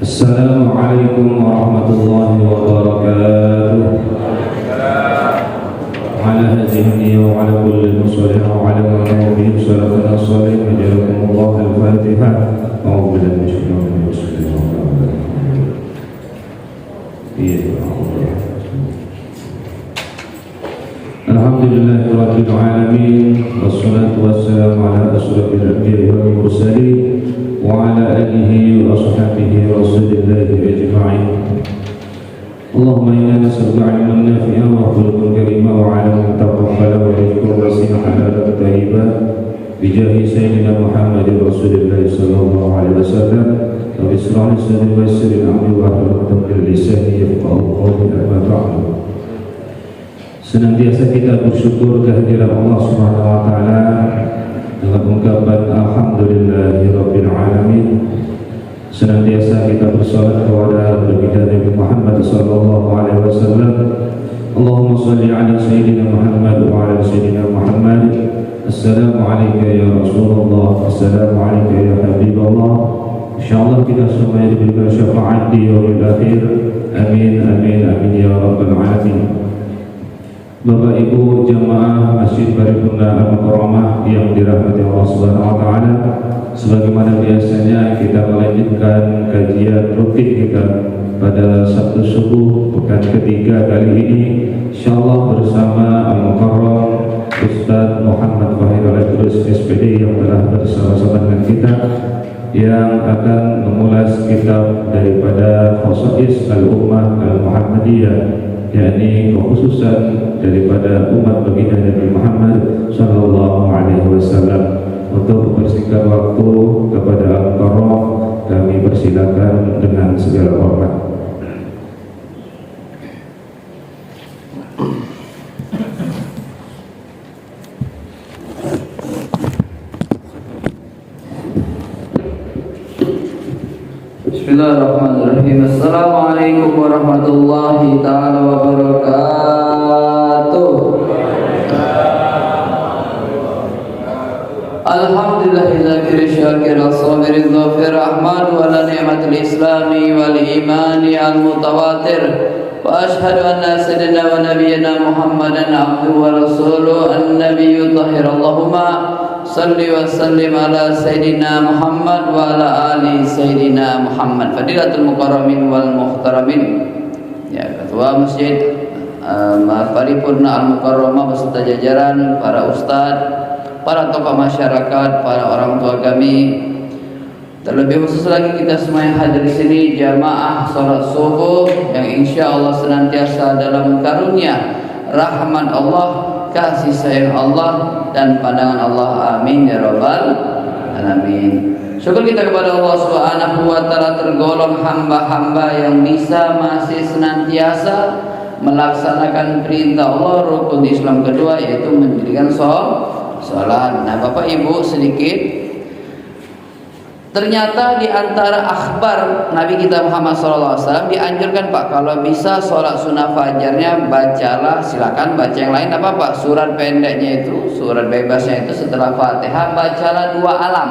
Assalamualaikum warahmatullahi wabarakatuh. Ala hadhihi wa ala kulli muslimin wa ala nabiyyina sallallahu alaihi wasallam. Jazakumullahu al-Fatihah. A'udzu billahi minasyaitonir rajim. Alhamdulillahirabbil alamin wassalatu wassalamu ala asyrafil anbiya'i wal mursalin wa ala alihi wa ashabihi rasulillahi ajma'in. Allahumma inna nas'aluka 'ilman nafi'an wa khuluqan kariman wa 'amalan mutaqabbalan wa rizqan wasi'an halalan thayyiban bi jahi sayyidina Muhammadin Rasulillah sallallahu alaihi wasallam. Wa bismillahir rahmanir rahim wa hlul 'uqdatam min lisani yafqahu qawli. Amma ba'du. Senantiasa kita bersyukur kehadiran Allah Subhanahu wa taala dengan ungkapan alhamdulillahirabbil alamin. Senantiasa kita bersalat kepada baginda Nabi Muhammad sallallahu alaihi wasallam. Allahumma shalli ala sayyidina Muhammad wa ala sayyidina Muhammad. Assalamu alayka ya Rasulullah, assalamu alayka ya Habiballah. Insyaallah kita semua diberikan syafaat di yaumil akhir. Amin amin amin ya rabbal alamin. Bapak Ibu jamaah Masjid Paripurna Al-Mukarramah yang dirahmati Allah Subhanahu wa taala, sebagaimana biasanya kita melanjutkan kajian rutin kita pada Sabtu subuh pekan ketiga kali ini, insyaallah bersama Al-Mukarram Ustaz Muhammad Fahir Al-Idrus SPD yang telah bersama-sama dengan kita, yang akan mengulas kitab daripada Khosais Al-Ummah Al-Muhammadiyah, yakni kekhususan daripada umat baginda Nabi Muhammad sallallahu alaihi wasallam. Untuk mempersingkat waktu kepada Al-Mukarram, kami persilakan dengan segala hormat. Bismillahirrahmanirrahim. Assalamualaikum warahmatullahi ta'ala wabarakatuh. Alhamdulillahilladzir syakir as-sabir dhafir ahmad wa la ni'matul islami wal imani al-mutawatir. Wa ashhadu anna sayyidina wa nabiyyina Muhammadan abduhu wa rasuluhu an-nabiyyu tahhir. Allahumma salli wa sallim ala sayyidina Muhammad wa ala ali sayyidina Muhammad. Fadilatul mukarramin wal muhtaramin. Ya, Ketua Masjid Paripurna Al-Mukarramah beserta jajaran, para ustadz, para tokoh masyarakat, para orang tua kami, terlebih khusus lagi kita semua yang hadir di sini, jamaah salat subuh yang insya Allah senantiasa dalam karunia rahmat Allah, kasih sayang Allah dan pandangan Allah. Amin ya rabbal alamin. Syukur kita kepada Allah Subhanahu wa taala tergolong hamba-hamba yang bisa masih senantiasa melaksanakan perintah Allah, rukun Islam kedua yaitu mendirikan salat. Nah, Bapak Ibu, sedikit ternyata di antara akhbar Nabi kita Muhammad SAW dianjurkan, Pak, kalau bisa sholat sunnah fajarnya bacalah, silakan baca yang lain apa-apa, surat pendeknya itu, surat bebasnya itu setelah Fatihah bacalah 2 alam.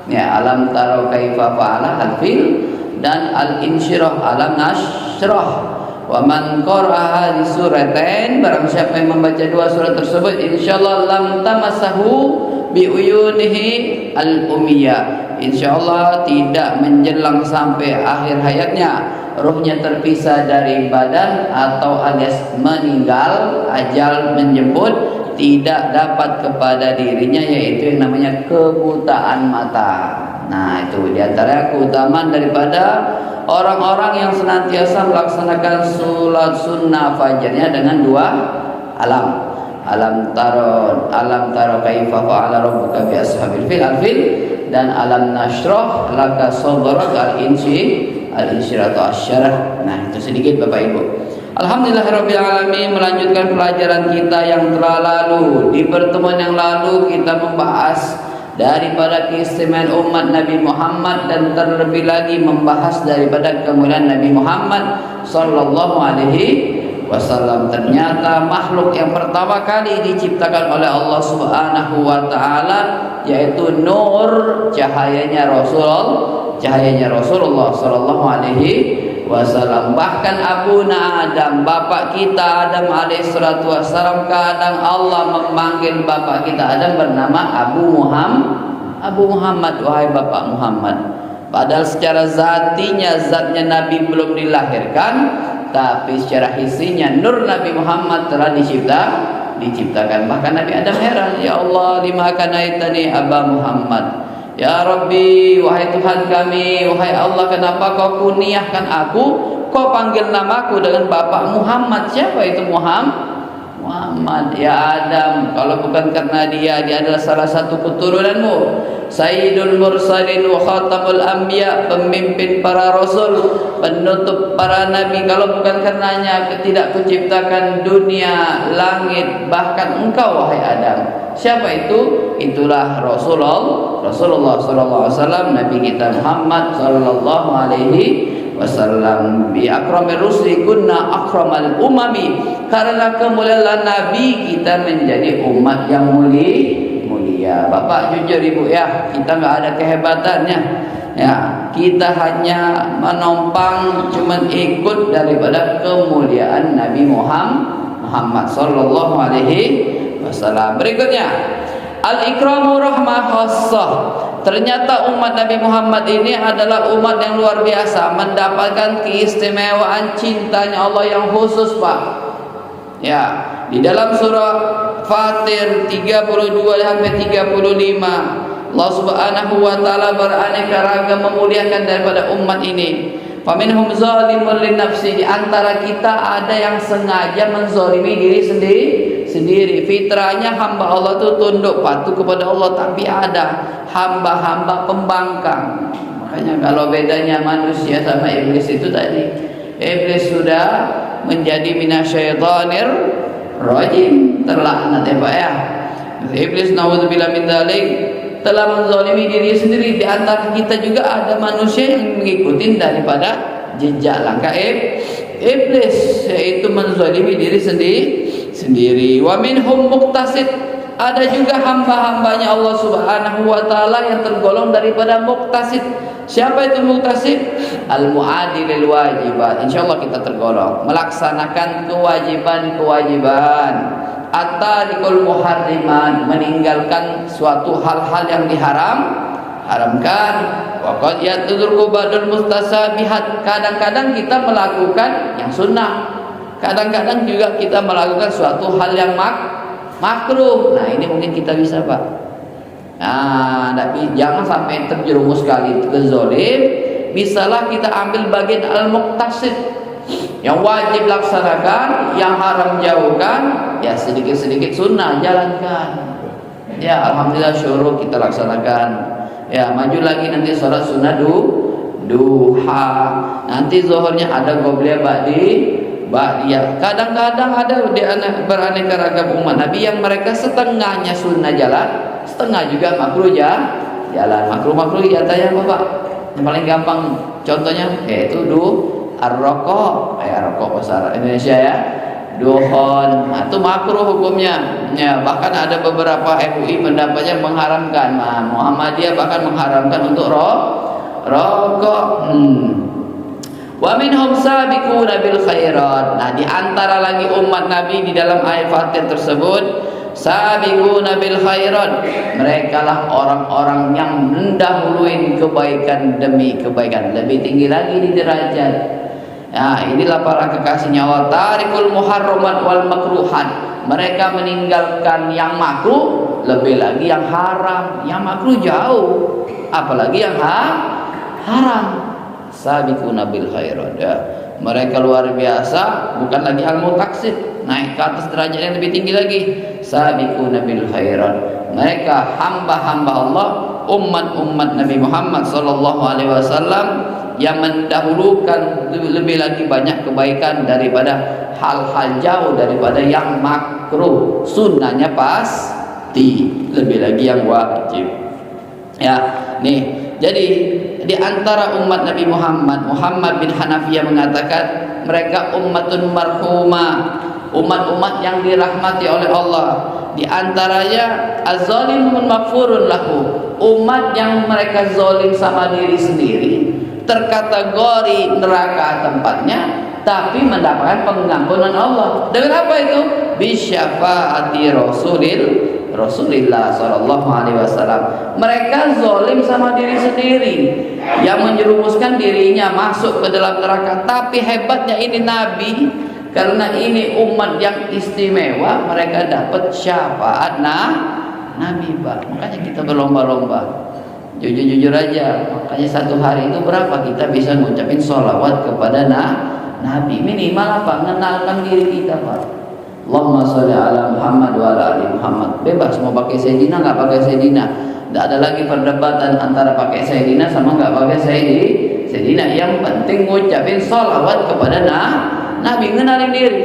Ya, alam taro kaifa fa'ala al-fil dan al-insyirah, alam nasyrah. Wa man qara'a hadhihi suratain, barang siapa yang membaca 2 surat tersebut, insyaallah lam tamassahu bi uyunihi al-umiyah, insyaallah tidak menjelang sampai akhir hayatnya ruhnya terpisah dari badan atau alias meninggal, ajal menjemput, tidak dapat kepada dirinya, yaitu yang namanya kebutaan mata. Nah, itu diantara keutamaan daripada orang-orang yang senantiasa melaksanakan sholat sunnah fajarnya dengan 2 alam. Alam taro kaifa fa'ala rabbuka bi ashabil fil al-fil, dan alam nashrah laka sadrak al-insyiratu asyarah. Nah, itu sedikit Bapak Ibu. Alhamdulillahirabbil alamin, melanjutkan pelajaran kita yang telah lalu. Di pertemuan yang lalu kita membahas daripada keistimewaan umat Nabi Muhammad dan terlebih lagi membahas daripada kemuliaan Nabi Muhammad sallallahu alaihi wasallam. Ternyata makhluk yang pertama kali diciptakan oleh Allah Subhanahu wa taala yaitu nur, cahayanya Rasulullah cahayanya Rasulullah sallallahu alaihi wasallam. Bahkan Abuna Adam, bapak kita Adam alaihi salatu wasallam, kadang Allah memanggil bapak kita Adam bernama Abu Muhammad, wahai bapak Muhammad. Padahal secara zatnya Nabi belum dilahirkan, tapi secara hisinya nur Nabi Muhammad telah diciptakan. Bahkan Nabi Adam heran, ya Allah, lima kanaitani Aba Muhammad. Ya Rabbi, wahai Tuhan kami, wahai Allah, kenapa kau kuniahkan aku, kau panggil namaku dengan bapak Muhammad? Siapa itu Muhammad? Ya Adam, kalau bukan karena dia adalah salah satu keturunanmu, Sayyidul Mursalin wa Khatamul Anbiya, pemimpin para rasul, penutup para nabi. Kalau bukan karenanya tidak kuciptakan dunia, langit, bahkan engkau wahai Adam. Siapa itu? Itulah Rasulullah sallallahu alaihi wasallam, Nabi kita Muhammad sallallahu alaihi wasallam. Bi akramir rusli kunna akramal umami, karena kemuliaan Nabi kita menjadi umat yang mulia. Bapak jujur ibu ya, kita nggak ada kehebatannya ya, kita hanya menompang, cuman ikut daripada kemuliaan Nabi Muhammad sallallahu alaihi wasallam. Berikutnya, al-ikramu rahmah khassah. Ternyata umat Nabi Muhammad ini adalah umat yang luar biasa, mendapatkan keistimewaan cintanya Allah yang khusus, Pak. Ya, di dalam surah Fatir 32 sampai 35, Allah Subhanahu wa taala beraneka ragam memuliakan daripada umat ini. Faminhum zalimun linafsi, di antara kita ada yang sengaja menzalimi diri sendiri. Fitrahnya hamba Allah itu tunduk patuh kepada Allah, tapi ada hamba-hamba pembangkang. Makanya kalau bedanya manusia sama iblis itu tadi, iblis sudah menjadi minasyaitonir rajim, terlaknat ya Pak ya. Iblis naudzubillah min dzalik telah menzalimi diri sendiri. Di antara kita juga ada manusia yang mengikuti daripada jejak langkah iblis, yaitu menzalimi diri sendiri. Wa minhum muqtasid, ada juga hamba-hambanya Allah Subhanahu wa taala yang tergolong daripada muqtasid. Siapa itu muqtasid? Al-mu'adi lil wajibat. Insyaallah kita tergolong melaksanakan kewajiban, at-tarikul muharriman, meninggalkan suatu hal-hal yang haramkan. Wa qad yatudruku badul mustasabihat, kadang-kadang kita melakukan yang sunnah, kadang-kadang juga kita melakukan suatu hal yang makruh. Nah, ini mungkin kita bisa, Pak. Nah, tapi jangan sampai terjerumus sekali ke zalim. Bisalah kita ambil bagian al-muqtasid, yang wajib laksanakan, yang haram jauhkan, ya sedikit-sedikit sunnah jalankan. Ya alhamdulillah syukur kita laksanakan. Ya maju lagi nanti sholat sunnah duha. Nanti zuhurnya ada qobliyah ba'diyah. Kadang-kadang ada di beraneka ragam umat Nabi yang mereka setengahnya sunnah jalan, setengah juga makruh jalan. Makruh nyatanya apa Pak? Yang paling gampang contohnya yaitu ar-raqaq, rokok bahasa Indonesia ya, duhon. Nah, itu makruh hukumnya. Ya, bahkan ada beberapa MUI pendapatnya mengharamkan. Nah, Muhammadiyah bahkan mengharamkan untuk rokok. Wa minhum sabiquna bil khairat. Nah, di antara lagi umat Nabi di dalam ayat Fatir tersebut, sabiquna bil khairat, mereka lah orang-orang yang mendahului kebaikan demi kebaikan, lebih tinggi lagi di derajat. Nah, inilah para kekasihnya Allah. Tarikul muharramat wal makruhat, mereka meninggalkan yang makruh, lebih lagi yang haram. Yang makruh jauh, apalagi yang haram. Sabiquna bil khairat, ya. Mereka luar biasa, bukan lagi al-muqtasid, naik ke atas derajat yang lebih tinggi lagi. Sabiquna bil khairat, mereka hamba-hamba Allah, umat-umat Nabi Muhammad sallallahu alaihi wasallam yang mendahulukan lebih lagi banyak kebaikan daripada hal-hal jauh daripada yang makruh. Sunnahnya pasti, lebih lagi yang wajib. Ya, nih. Jadi di antara umat Nabi Muhammad bin Hanafiyah mengatakan mereka ummatun marhumah, umat-umat yang dirahmati oleh Allah. Di antaranya az-zalimun maghfurun lahu, umat yang mereka zalim sama diri sendiri, terkategori neraka tempatnya, tapi mendapatkan pengampunan Allah. Dengan apa itu? Bisyafaati Rasulillah sallallahu alaihi wasallam. Mereka zalim sama diri sendiri, yang menjerumuskan dirinya masuk ke dalam neraka. Tapi hebatnya ini Nabi, karena ini umat yang istimewa, mereka dapat syafaat Nabi, Pak. Makanya kita berlomba-lomba. Jujur-jujur aja, makanya satu hari itu berapa kita bisa ngucapin sholawat kepada Nabi? Minimal apa? Mengenalkan diri kita, Pak. Allahumma sholli ala Muhammad wa ala ali Muhammad. Bebas mau pakai Sayyidina nggak pakai Sayyidina. Tidak ada lagi perdebatan antara pakai Sayyidina sama nggak pakai Sayyidina. Yang penting ngucapin sholawat kepada Nabi, ngenalin diri.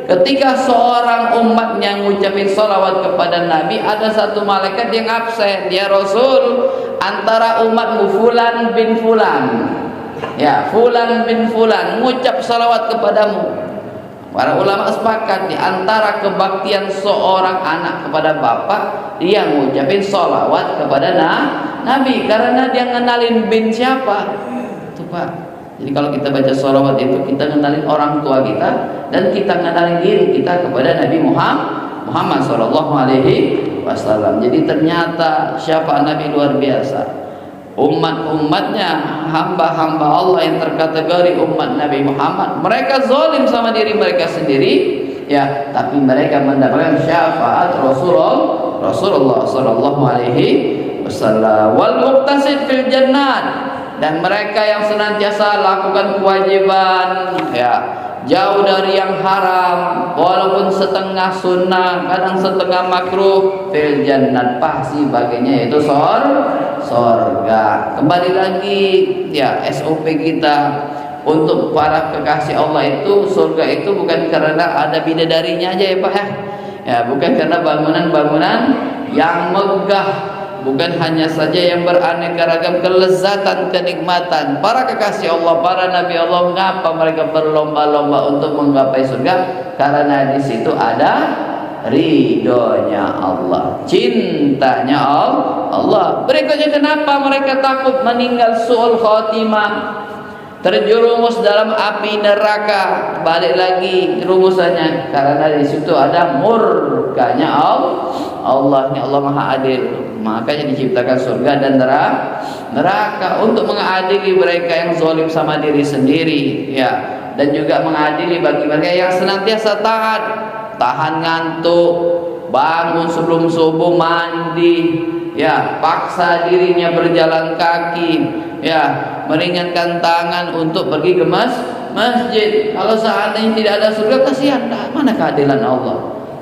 Ketika seorang umatnya ngucapin sholawat kepada Nabi, ada satu malaikat yang absen. Ya Rasul, antara umatmu Fulan bin Fulan, ya Fulan bin Fulan ngucap sholawat kepadamu. Para ulama sepakat di antara kebaktian seorang anak kepada bapak, dia ngucapin sholawat kepada Nabi, karena dia ngenalin bin siapa itu, Pak. Jadi kalau kita baca sholawat itu, kita ngenalin orang tua kita dan kita ngenalin diri kita kepada Nabi Muhammad sallallahu alaihi wasallam. Jadi ternyata syafaat Nabi luar biasa. Umat-umatnya, hamba-hamba Allah yang terkategori umat Nabi Muhammad, mereka zalim sama diri mereka sendiri, ya, tapi mereka mendapatkan syafaat Rasulullah sallallahu alaihi wasallam. Wal muqtasid fil jannat, dan mereka yang senantiasa lakukan kewajiban, ya, jauh dari yang haram, walaupun setengah sunnah, kadang setengah makruh, fil jannat, pasti baginya yaitu sorga. Kembali lagi, ya, SOP kita untuk para kekasih Allah itu, surga itu bukan karena ada bidadarinya aja, ya Pak, ya, bukan karena bangunan-bangunan yang megah, bukan hanya saja yang beraneka ragam kelezatan, kenikmatan. Para kekasih Allah, para nabi Allah, mengapa mereka berlomba-lomba untuk menggapai surga? Karena di situ ada ridhonya Allah, cintanya Allah. Berikutnya, kenapa mereka takut meninggal su'ul khatimah, terjerumus dalam api neraka? Balik lagi rumusannya, karena di situ ada murkanya Allah. Ini Allah Maha Adil, makanya diciptakan surga dan neraka untuk mengadili mereka yang zalim sama diri sendiri, ya, dan juga mengadili bagi mereka yang senantiasa tahan ngantuk, bangun sebelum subuh mandi, ya, paksa dirinya berjalan kaki, ya, meringankan tangan untuk pergi ke masjid. Kalau seandainya tidak ada surga, kasihan. Mana keadilan Allah?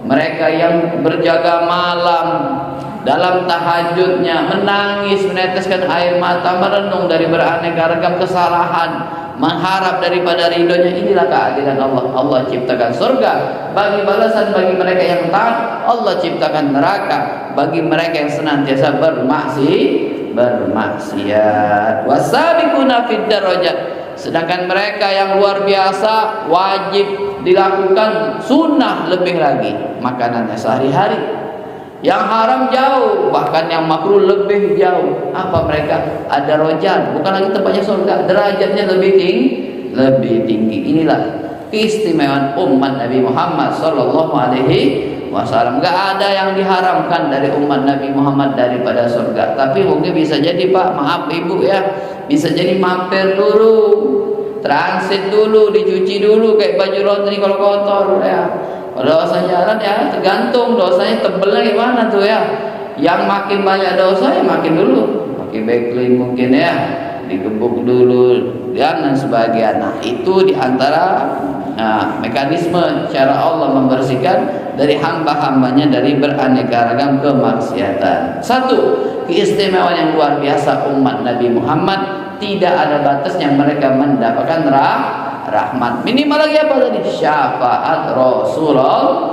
Mereka yang berjaga malam dalam tahajudnya, menangis, meneteskan air mata, merenung dari beraneka ragam kesalahan, mengharap daripada ridhonya. Inilah keadilan Allah. Allah ciptakan surga bagi balasan bagi mereka yang taat. Allah ciptakan neraka bagi mereka yang senantiasa bermaksiat. Wasabiquna fid darajat, sedangkan mereka yang luar biasa, wajib dilakukan, sunnah lebih lagi, makanannya sehari-hari. Yang haram jauh, bahkan yang makruh lebih jauh. Apa mereka? Ada rojan, bukan lagi tempatnya surga, derajatnya lebih tinggi. Inilah keistimewaan umat Nabi Muhammad sallallahu alaihi wasallam. Gak ada yang diharamkan dari umat Nabi Muhammad daripada surga. Tapi mungkin bisa jadi, Pak, maaf Ibu, ya, bisa jadi mampir dulu, transit dulu, dicuci dulu kayak baju laundry kalau kotor, ya. Kalau dosa jalan, ya, tergantung dosanya tebelnya gimana tuh, ya. Yang makin banyak dosa, ya makin dulu pakai backclean mungkin, ya, digebuk dulu dan sebagainya. Nah, itu diantara mekanisme cara Allah membersihkan dari hamba-hambanya dari beraneka ragam kemaksiatan. Satu, keistimewaan yang luar biasa umat Nabi Muhammad, tidak ada batasnya mereka mendapatkan rahmat. Minimal lagi apa tadi? Syafaat Rasulullah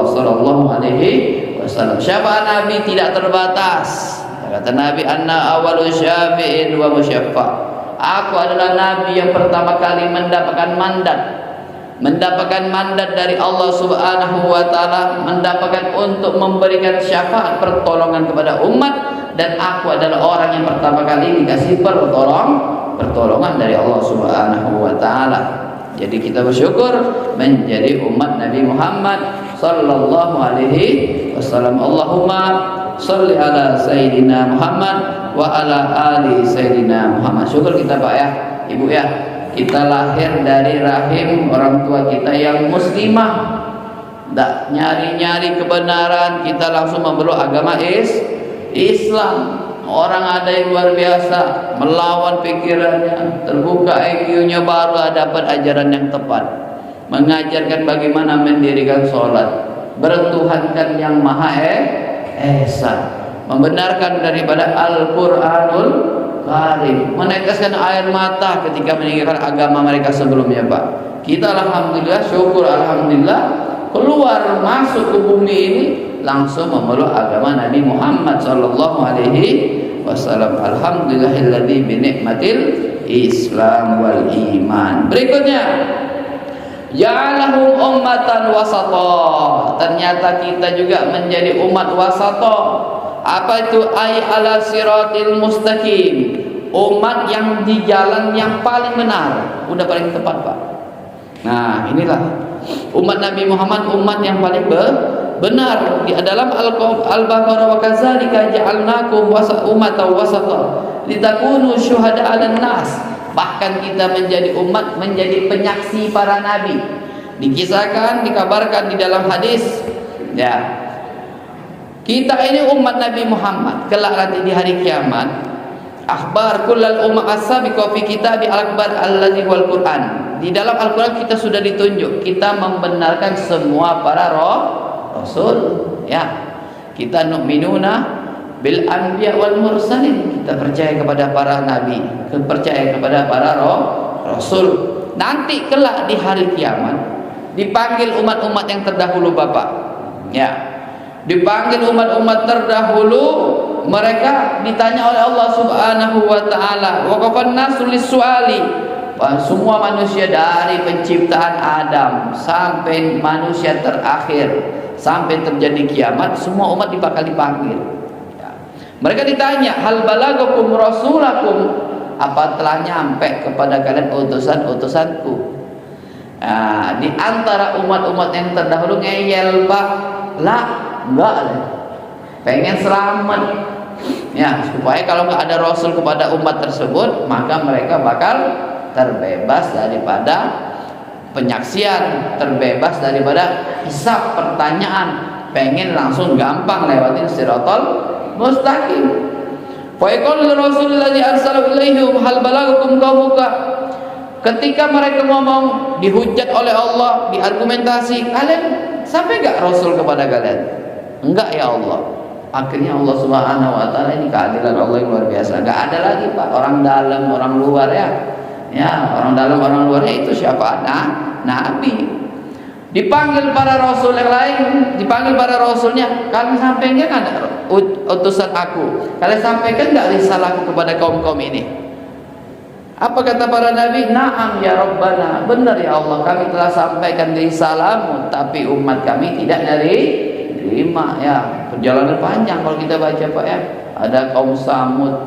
sallallahu alaihi wasallam. Syafaat Nabi tidak terbatas. Kata Nabi, anna awalu syafi'in wa musyaffa'. Aku adalah Nabi yang pertama kali mendapatkan mandat mendapatkan mandat dari Allah Subhanahu wa taala, mendapatkan untuk memberikan syafaat pertolongan kepada umat, dan aku adalah orang yang pertama kali dikasih pertolongan dari Allah Subhanahu wa taala. Jadi kita bersyukur menjadi umat Nabi Muhammad sallallahu alaihi wasallam. Allahumma shalli ala sayyidina Muhammad wa ala ali sayyidina Muhammad. Syukur kita Pak ya, Ibu ya. Kita lahir dari rahim orang tua kita yang muslimah. Tak nyari-nyari kebenaran, kita langsung memeluk agama Islam. Orang ada yang luar biasa, melawan pikirannya, terbuka IQ-nya, baru dapat ajaran yang tepat, mengajarkan bagaimana mendirikan sholat, bertuhankan yang Maha Esa, membenarkan daripada Al-Quranul Karim, meneteskan air mata ketika meninggalkan agama mereka sebelumnya Pak. Kita alhamdulillah, syukur alhamdulillah, keluar masuk ke bumi ini langsung memeluk agama Nabi Muhammad sallallahu alaihi wasallam. Alhamdulillahilladzi bi ni'matil Islam wal iman. Berikutnya, ja'alahum ummatan wasata. Ternyata kita juga menjadi umat wasata. Apa itu? Ay ala siratil mustaqim. Umat yang di jalan yang paling benar, udah paling tepat Pak. Nah inilah umat Nabi Muhammad, umat yang paling benar. Di dalam Al-Baqarah, wa kadzalika ja'alnakum ummatan wasata litakunu syuhada 'alan nas. Bahkan kita menjadi umat, menjadi penyaksi para nabi. Dikisahkan, dikabarkan di dalam hadis ya, kita ini umat Nabi Muhammad kelak nanti di hari kiamat, akhbar kullal umma as-sabiqa fi kitabi al-akbar allazi wal Quran. Di dalam Al-Quran kita sudah ditunjuk, kita membenarkan semua para rasul ya. Kita nu'minuna bil anbiya wal mursalin, kita percaya kepada para nabi, percaya kepada para rasul. Nanti kelak di hari kiamat dipanggil umat-umat yang terdahulu Bapak ya, dipanggil umat-umat terdahulu, mereka ditanya oleh Allah Subhanahu wa taala, wa qafan nasu lis-su'ali. Semua manusia dari penciptaan Adam sampai manusia terakhir, sampai terjadi kiamat, semua umat bakal dipanggil ya. Mereka ditanya, hal balagakum rasulakum, apa telah nyampe kepada kalian utusan-utusanku? Nah, di antara umat-umat yang terdahulu ngeyel Pak, lah enggak lah, pengen selamat ya, supaya kalau nggak ada rasul kepada umat tersebut, maka mereka bakal terbebas daripada penyaksian, terbebas daripada hisab pertanyaan, pengen langsung gampang lewatin siratal mustaqim. Fa yaqulu rasulullah sallallahu alaihi wasallam hal balagakum qaumuka. Ketika mereka ngomong, dihujat oleh Allah, diargumentasi, kalian sampai enggak rasul kepada kalian? Enggak ya Allah. Akhirnya Allah Subhanahu wa taala, ini keadilan Allah yang luar biasa. Enggak ada lagi Pak orang dalam, orang luar ya. Ya, orang dalam, orang luarnya itu siapa? Nabi. Dipanggil para rasul yang lain, dipanggil para rasulnya, kalian sampaikan enggak utusan aku? Kalian sampaikan enggak risalahku kepada kaum-kaum ini? Apa kata para nabi? Na'am ya Rabbana, benar ya Allah, kami telah sampaikan risalahmu, tapi umat kami tidak nerima ya. Perjalanan panjang kalau kita baca Pak ya. Ada kaum Samud,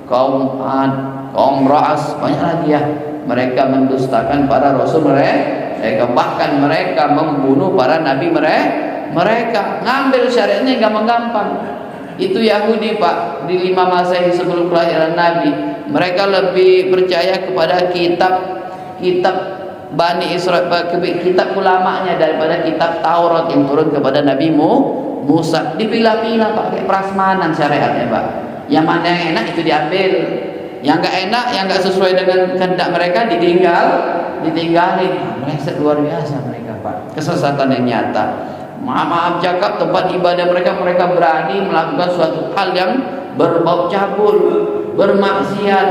kaum Ad, kaum Ra'as, banyak lagi ya. Mereka mendustakan para rasul mereka, bahkan mereka membunuh para nabi mereka, ngambil syariatnya gampang-gampang. Itu Yahudi Pak, di 5 Masehi sebelum kelahiran Nabi, mereka lebih percaya kepada kitab Bani Israel, kitab ulamanya, daripada kitab Taurat yang turun kepada Nabi Musa. Dipilah-pilah Pak, kayak prasmanan syariatnya Pak. Yang mana yang enak itu diambil, yang enggak enak, yang enggak sesuai dengan kehendak mereka ditinggalin. Meleset luar biasa mereka Pak, kesesatan yang nyata. Maaf cakap, tempat ibadah mereka berani melakukan suatu hal yang berbau cabul, bermaksiat.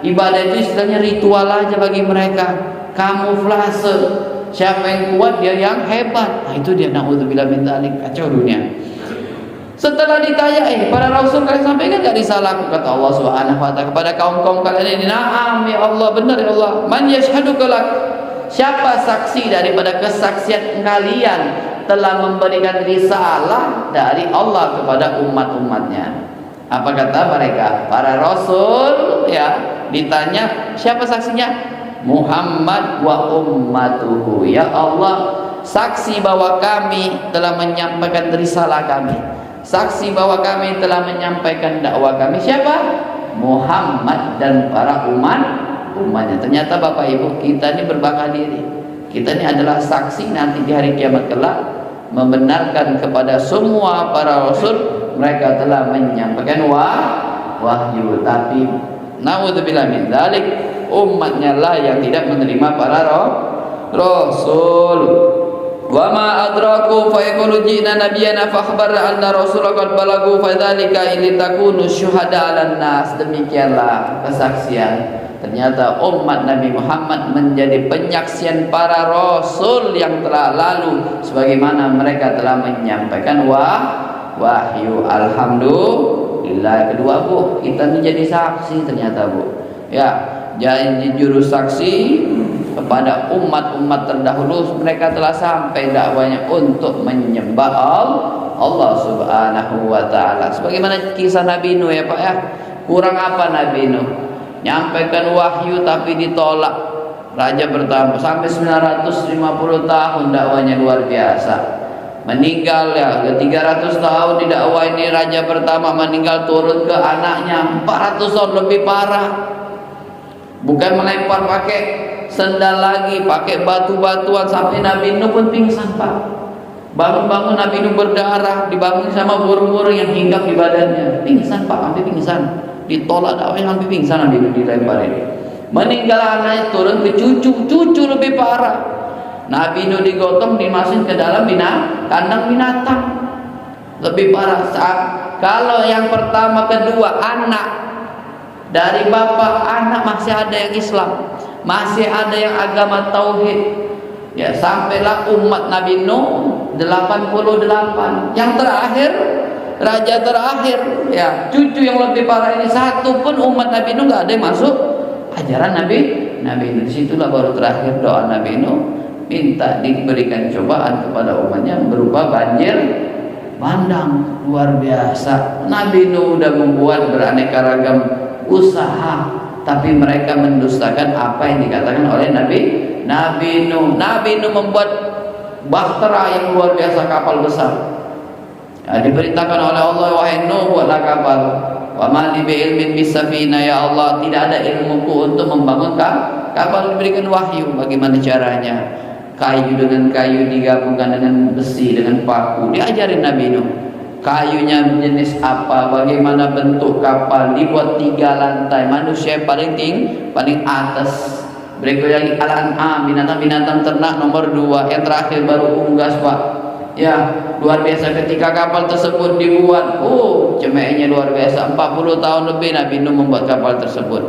Ibadah itu istilahnya ritual aja bagi mereka, kamuflase. Siapa yang kuat dia yang hebat. Nah, itu dia, naudzubillah min dzalik, kacau dunia. Setelah ditanya, para rasul kalian sampaikan enggak risalahku, kata Allah Subhanahu wa taala kepada kaum-kaum kalian ini? Na'am ya Allah, benar ya Allah. Man yashhadu lak, Siapa saksi daripada kesaksian kalian telah memberikan risalah dari Allah kepada umat-umatnya? Apa kata mereka? Para rasul ya ditanya, siapa saksinya? Muhammad wa ummatuhu. Ya Allah, saksi bahwa kami telah menyampaikan risalah kami, saksi bahwa kami telah menyampaikan dakwah kami. Siapa? Muhammad dan para umatnya. Ternyata Bapak Ibu, kita ini berbangga diri. Kita ini adalah saksi nanti di hari kiamat kelak, membenarkan kepada semua para rasul mereka telah menyampaikan wahyu. Tapi naudzubillah min dzalik, umatnya lah yang tidak menerima para rasul. Wa ma adraku fa yaqulu ji'na nabiyyana fa akhbar anna rasulullah qad balagu fa dzalika litakunu syuhada 'alan nas. Demikianlah kesaksian. Ternyata umat Nabi Muhammad menjadi penyaksian para rasul yang telah lalu, sebagaimana mereka telah menyampaikan wahyu. Alhamdulillah. Kedua Bu, kita menjadi saksi ternyata Bu. Ya, jadi juru saksi kepada umat-umat terdahulu, mereka telah sampai dakwanya untuk menyembah Allah Subhanahu wa taala. Sebagaimana kisah Nabi Nuh ya Pak ya. Kurang apa Nabi Nuh? Nyampaikan wahyu tapi ditolak raja pertama sampai 950 tahun dakwanya luar biasa. Meninggal ya, 300 tahun didakwah ini raja pertama meninggal, turun ke anaknya 400 tahun lebih parah. Bukan melempar pakai sendal lagi, pakai batu-batuan sampai Nabi Nuh pun pingsan Pak. Bangun-bangun Nabi Nuh berdarah, dibangun sama burung-burung yang hinggap di badannya. Pingsan Pak, sampai pingsan. Ditolak dakwahnya sampai pingsan Nabi Nuh, dilemparin. Meninggal anaknya, turun ke cucu lebih parah. Nabi Nuh digotong, dimasukin ke dalam kandang binatang. Lebih parah. Kalau yang pertama, kedua, anak dari bapak, anak masih ada yang Islam, masih ada yang agama tauhid. Ya, sampailah umat Nabi Nuh 88. Yang terakhir, raja terakhir, ya cucu yang lebih parah ini, satu pun umat Nabi Nuh nggak ada yang masuk ajaran Nabi Nuh. Disitulah baru terakhir doa Nabi Nuh, minta diberikan cobaan kepada umatnya berupa banjir bandang luar biasa. Nabi Nuh udah membuat beraneka ragam usaha, tapi mereka mendustakan apa yang dikatakan oleh Nabi Nuh. Nabi Nuh membuat bahtera yang luar biasa, kapal besar. Diberitakan oleh Allah, wahai Nuh, buatlah kapal. Wa ma li bi'ilmin bisafina, ya Allah, tidak ada ilmuku untuk membangun kapal. Diberikan wahyu bagaimana caranya. Kayu dengan kayu digabungkan dengan besi, dengan paku. Diajarin Nabi Nuh. Kayunya jenis apa, bagaimana bentuk kapal, dibuat 3 lantai. Manusia yang paling atas. Berikutnya lagi al-an'am, binatang-binatang ternak nomor 2. Yang terakhir baru unggas Pak. Ya, luar biasa ketika kapal tersebut dibuat. Cemeknya luar biasa. 40 tahun lebih Nabi Nuh membuat kapal tersebut.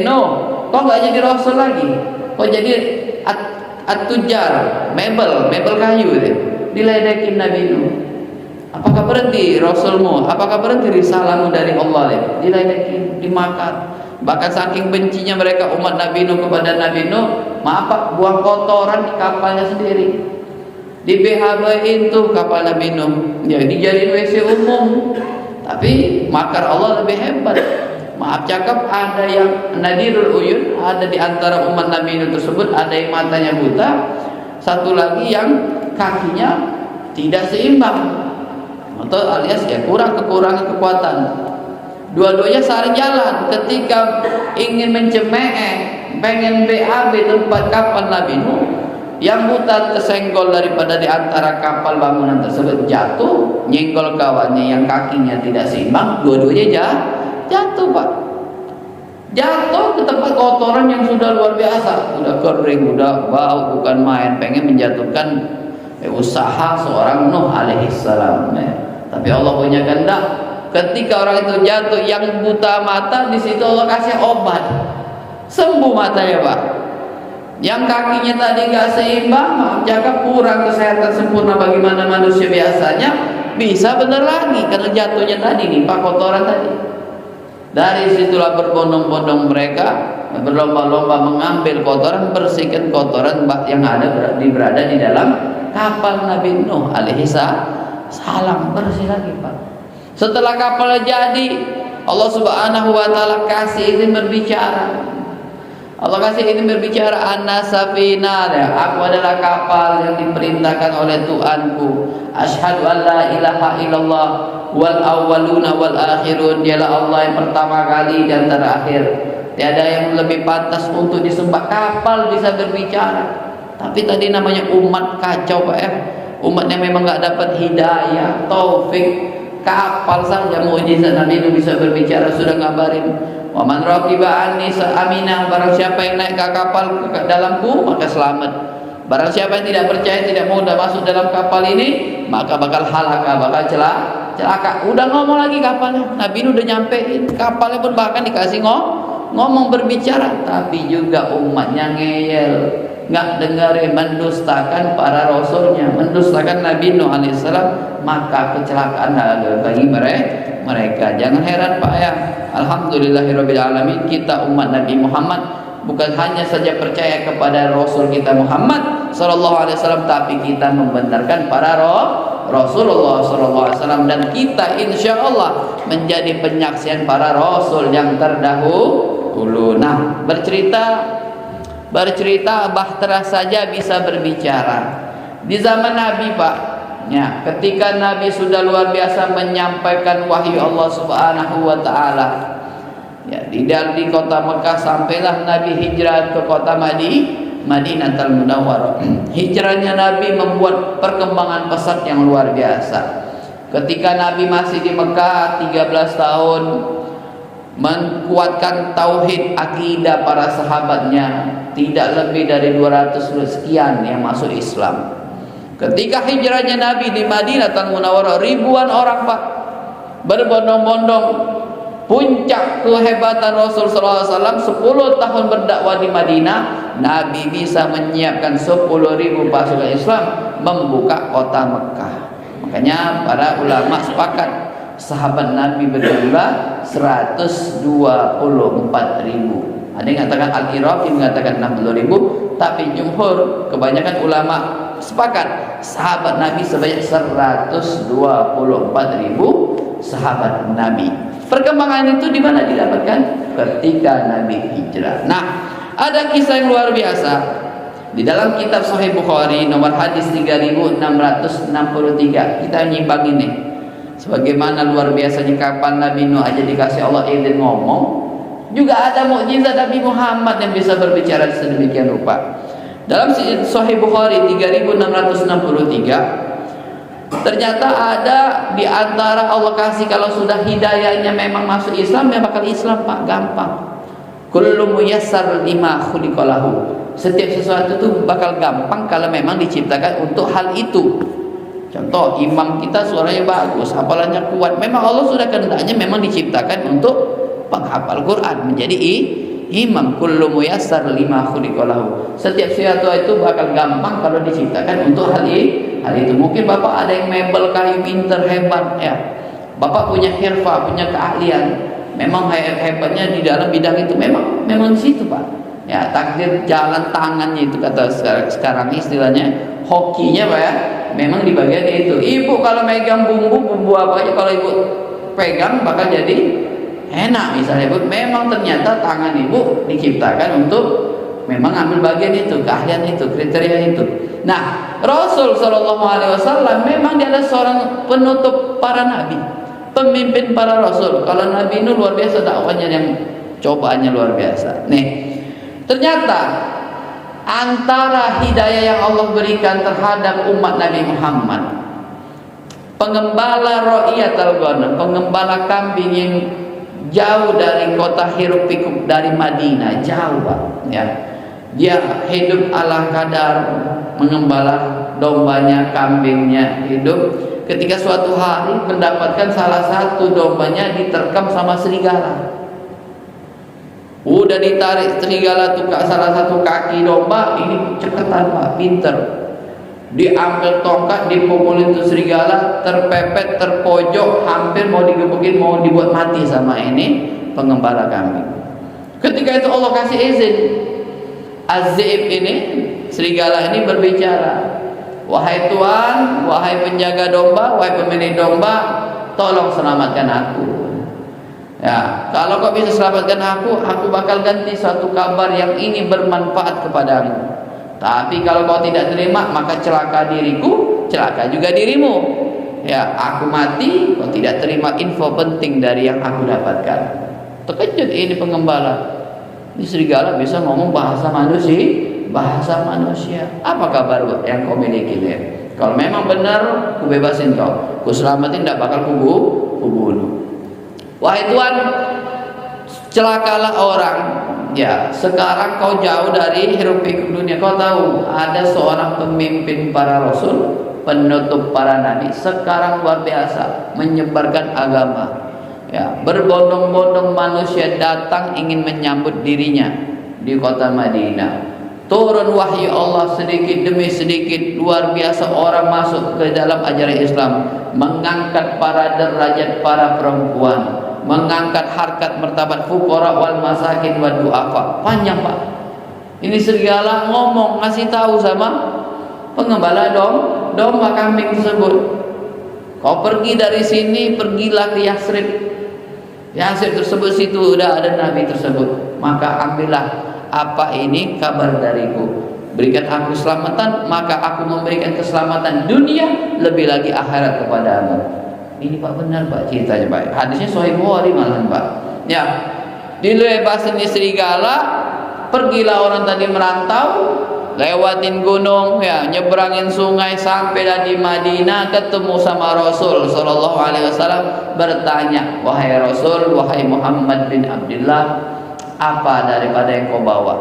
Nuh, kok nggak jadi rasul lagi? Kok jadi at-tujar, mebel kayu deh. Diledekin Nabi Nuh. Apakah berhenti rasulmu? Apakah berhenti risalahmu dari Allah deh? Diledekin, dimakan. Bahkan saking bencinya mereka umat Nabi Nuh kepada Nabi Nuh, maaf Pak, buang kotoran di kapalnya sendiri. Di BHB itu kapal Nabi Nuh, ya dijadiin WC umum. Tapi makar Allah lebih hebat. Maaf cakap, ada yang nadirul uyun, ada di antara umat Nabi Nuh tersebut, ada yang matanya buta, satu lagi yang kakinya tidak seimbang, atau alias ya kekurangan kekuatan. Dua-duanya saling jalan. Ketika ingin pengen BAB tempat kapal Nabi Nuh, yang buta tersenggol daripada di antara kapal bangunan tersebut, jatuh, nyenggol kawannya yang kakinya tidak seimbang, dua-duanya jatuh Pak. Jatuh ke tempat kotoran yang sudah luar biasa, sudah kering, sudah bau, bukan main. Pengen menjatuhkan usaha seorang Nuh alaihissalam. Tapi Allah punya kehendak. Ketika orang itu jatuh, yang buta mata, di situ Allah kasih obat, sembuh matanya Pak. Yang kakinya tadi nggak seimbang, maaf jaga, kurang kesehatan sempurna bagaimana manusia biasanya, bisa benar lagi karena jatuhnya tadi nih Pak, kotoran tadi. Dari situlah berbondong-bondong mereka berlomba-lomba mengambil kotoran, bersihkan kotoran yang berada di dalam kapal Nabi Nuh alaihi salam. Bersih lagi Pak. Setelah kapal jadi, Allah Subhanahu wa taala kasih izin berbicara. Allah kasih izin berbicara, anna safina, ya, aku adalah kapal yang diperintahkan oleh Tuhanku. Asyhadu an la ilaha illallah wal awwaluna wal akhirun. Dialah Allah yang pertama kali dan terakhir. Tiada yang lebih pantas untuk disembah. Kapal bisa berbicara. Tapi tadi namanya umat kacau Pak ya. Umat yang memang enggak dapat hidayah, taufik. Kapal saja mukjizat Nabi itu bisa berbicara, sudah ngabarin. Wa man raqiba anni aminah, barang siapa yang naik ke kapal ke dalamku maka selamat. Barang siapa yang tidak percaya, tidak mau masuk dalam kapal ini, maka bakal halaka, bakal celaka. Udah ngomong lagi kapalnya. Nabi udah nyampein, kapalnya pun bahkan dikasih ngomong berbicara, tapi juga umatnya ngeyel, nggak dengerin, mendustakan para rasulnya, mendustakan Nabi Nuh alaihissalam, maka kecelakaan bagi mereka. Jangan heran Pak ya, alhamdulillahirabbil alamin, kita umat Nabi Muhammad bukan hanya saja percaya kepada Rasul kita Muhammad sallallahu alaihi wasallam, tapi kita membenarkan para Rasulullah sallallahu alaihi wasallam, dan kita insyaallah menjadi penyaksian para rasul yang terdahulu. Nah, bercerita bahtera saja bisa berbicara. Di zaman Nabi Pak ya, ketika Nabi sudah luar biasa menyampaikan wahyu Allah Subhanahu wa taala. Ya, di kota Mekah sampailah Nabi hijrah ke kota Madinatul Munawwarah. Hijrahnya Nabi membuat perkembangan pesat yang luar biasa. Ketika Nabi masih di Mekah 13 tahun, menguatkan tauhid akidah para sahabatnya, tidak lebih dari 200 sekian yang masuk Islam. Ketika hijrahnya Nabi di Madinatul Munawwarah, ribuan orang Pak berbondong-bondong. Puncak kehebatan Rasul sallallahu alaihi wasallam 10 tahun berdakwah di Madinah, Nabi bisa menyiapkan 10.000 pasukan Islam membuka kota Mekah. Makanya para ulama sepakat sahabat Nabi berjumlah 124.000. Ada yang mengatakan Al-Iraqi mengatakan 60.000, tapi jumhur kebanyakan ulama sepakat sahabat Nabi sebanyak 124.000 sahabat Nabi. Perkembangan itu di mana didapatkan? Ketika Nabi hijrah. Nah, ada kisah yang luar biasa di dalam kitab Sahih Bukhari nomor hadis 3663. Kita nyimpang ini. Sebagaimana luar biasanya kapan Nabi Nuh aja dikasih Allah izin ngomong, juga ada mukjizat Nabi Muhammad yang bisa berbicara sedemikian rupa. Dalam Sahih Bukhari 3663, ternyata ada di antara Allah kasih, kalau sudah hidayahnya memang masuk Islam, ya bakal Islam Pak, gampang. Kullu muyassar lima khuliqalahu. Setiap sesuatu itu bakal gampang kalau memang diciptakan untuk hal itu. Contoh, imam kita suaranya bagus, hafalannya kuat, memang Allah sudah kehendaknya memang diciptakan untuk penghafal Quran, menjadi imam. Kullu muyassar lima khuliqalahu. Setiap sesuatu itu bakal gampang kalau diciptakan untuk hal itu. Mungkin Bapak ada yang mebel kayu pinter hebat ya. Bapak punya hirfah, punya keahlian. Memang hebatnya di dalam bidang itu, memang di situ Pak. Ya, takdir jalan tangannya itu kata sekarang istilahnya hokinya Pak ya. Memang di bagian itu. Ibu kalau megang bumbu apa aja kalau ibu pegang bakal jadi enak misalnya Ibu. Memang ternyata tangan Ibu diciptakan untuk memang ambil bagian itu, keahlian itu, kriteria itu. Nah, Rasul sallallahu alaihi wasallam memang dia adalah seorang penutup para nabi, pemimpin para rasul. Kalau Nabi Nuh luar biasa dakwanya, yang cobaannya luar biasa. Nih, ternyata antara hidayah yang Allah berikan terhadap umat Nabi Muhammad, pengembala ra'iyatul ghanam, pengembala kambing yang jauh dari kota hiruk pikuk dari Madinah, jauh Pak ya. Dia hidup ala kadar, mengembala dombanya, kambingnya hidup. Ketika suatu hari mendapatkan salah satu dombanya diterkam sama serigala. Udah ditarik serigala tuh salah satu kaki domba, ini cepetan Pak, pinter. Diambil tongkat, dipukulin tuh serigala, terpepet, terpojok, hampir mau digebukin, mau dibuat mati sama ini pengembala kambing. Ketika itu Allah kasih izin. Az-Zi'ib ini, serigala ini berbicara, wahai Tuhan, wahai penjaga domba, wahai pemilik domba, tolong selamatkan aku. Ya, kalau kau bisa selamatkan aku bakal ganti suatu kabar yang ini bermanfaat kepadamu. Tapi kalau kau tidak terima, maka celaka diriku, celaka juga dirimu. Ya, aku mati, kau tidak terima info penting dari yang aku dapatkan. Terkejut ini pengembala. Ini serigala bisa ngomong bahasa manusia. Apa kabar yang kau miliki dia? Kalau memang benar, ku bebasin kau, ku selamatin, tidak bakal ku bunuh. Wahai Tuhan, celakalah orang. Ya, sekarang kau jauh dari hiruk pikuk dunia. Kau tahu ada seorang pemimpin para rasul, penutup para nabi, sekarang luar biasa menyebarkan agama. Ya, berbondong-bondong manusia datang ingin menyambut dirinya di kota Madinah. Turun wahyu Allah sedikit demi sedikit, luar biasa orang masuk ke dalam ajaran Islam, mengangkat para derajat para perempuan, mengangkat harkat martabat fuqara wal masakin wa du'afa. Panjang Pak. Ini serigala ngomong, ngasih tahu sama pengembala domba kambing tersebut. Kau pergi dari sini, pergilah ke Yasrib. Yasrib tersebut situ udah ada nabi tersebut. Maka ambillah apa ini kabar dariku. Berikan aku keselamatan, maka aku memberikan keselamatan dunia, lebih lagi akhirat kepadamu. Ini Pak benar Pak ceritanya Pak. Hadisnya Sahih Bukhari malahan Pak. Ya, dilepasin ini serigala, pergilah orang tadi merantau, lewatin gunung, ya, nyebrangin sungai, sampailah di Madinah, ketemu sama Rasul Sallallahu Alaihi Wasallam, bertanya, wahai Rasul, wahai Muhammad bin Abdullah, apa daripada yang kau bawa?